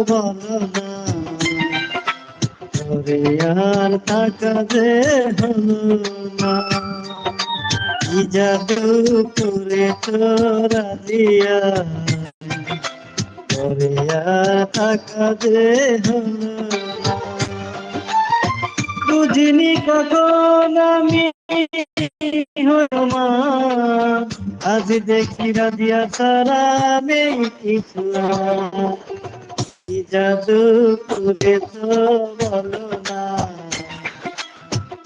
বলো না, ঘরে আর থাকা যে হলো না। কি জাদু করেছো রাজিয়া, ঘরে আর থাকা যে হলো না। বুঝিনি কখন আমি হলো মা, আজ দেখি রাজিয়া ছাড়া নেই কিছু আর। কি জাদু করেছো বলো না,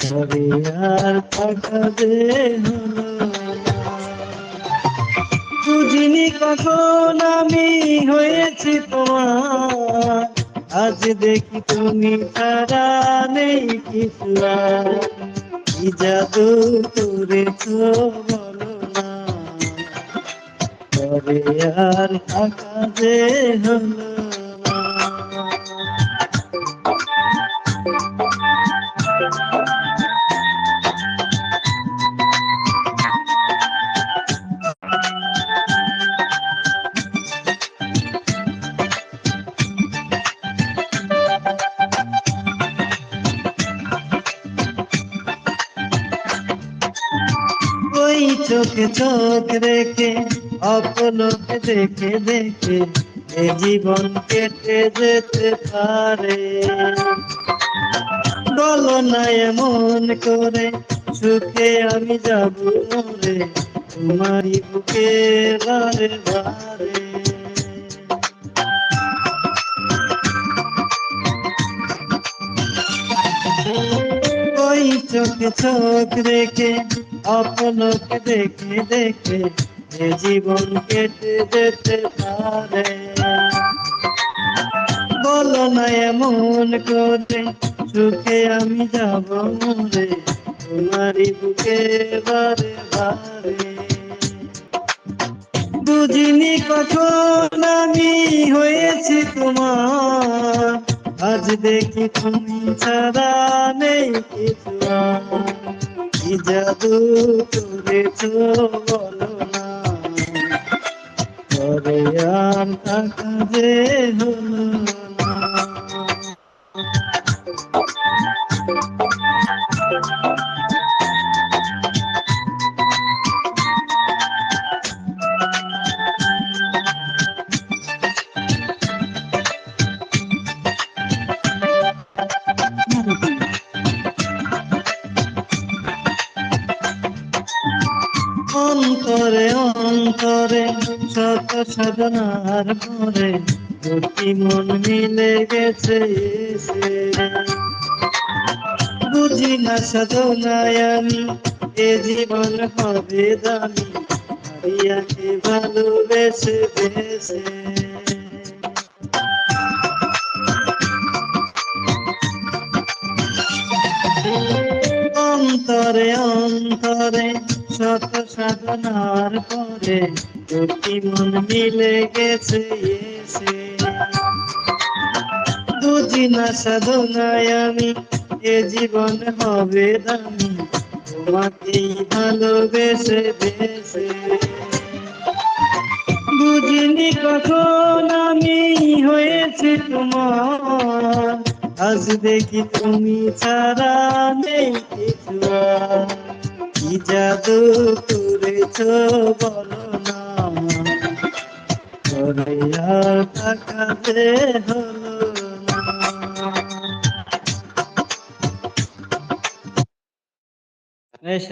ঘরে আর থাকা যে হলো না। বুঝিনি কখন আমি হয়েছি তোমার, আজ দেখি তুমি ছাড়া নেই কিছু আর। কি জাদু করেছো বলো না, ঘরে আর থাকা যে হলো না। ওই চোখে চোখ রেখে অপলকে দেখে দেখে এ জীবন কেটে যেতে পারে। বলো না এমন করে সুখে আমি যাব মরে, তোমারই বুকে বারে বারে। ওই চোখে চোখ রেখে অপলকে দেখে দেখে এ জীবন কেটে যেতে পারে। বলো না এমন করে সুখে আমি যাব মরে, তোমারই বুকে বারে বারে। বুঝিনি কখন আমি হয়েছি তোমার, আজ দেখি তুমি ছাড়া নেই কিছু আর। কি জাদু করেছো বলো না, ঘরে আর থাকা যে হলো না। অন্তরে অন্তরে শত সাধনার পরে দুটি মন মিলে গেছে এসে। বুঝি না সাধনায় আমি এ জীবন হবে দামি, হারিয়াকে ভালোবেসে বেসে। অন্তরে অন্তরে শত সাধনার পরে দুটি মন মিলে গেছে এসে। বুঝি না সাধনায় আমি এ জীবন হবে দামি, তোমাকেই ভালোবেসে বেসে। বুঝিনি কখন আমি হয়েছি তোমার, আজ দেখি তুমি ছাড়া নেই কিছু আর। কি জাদু করেছো বলো না, ঘরে আর থাকা যে হলো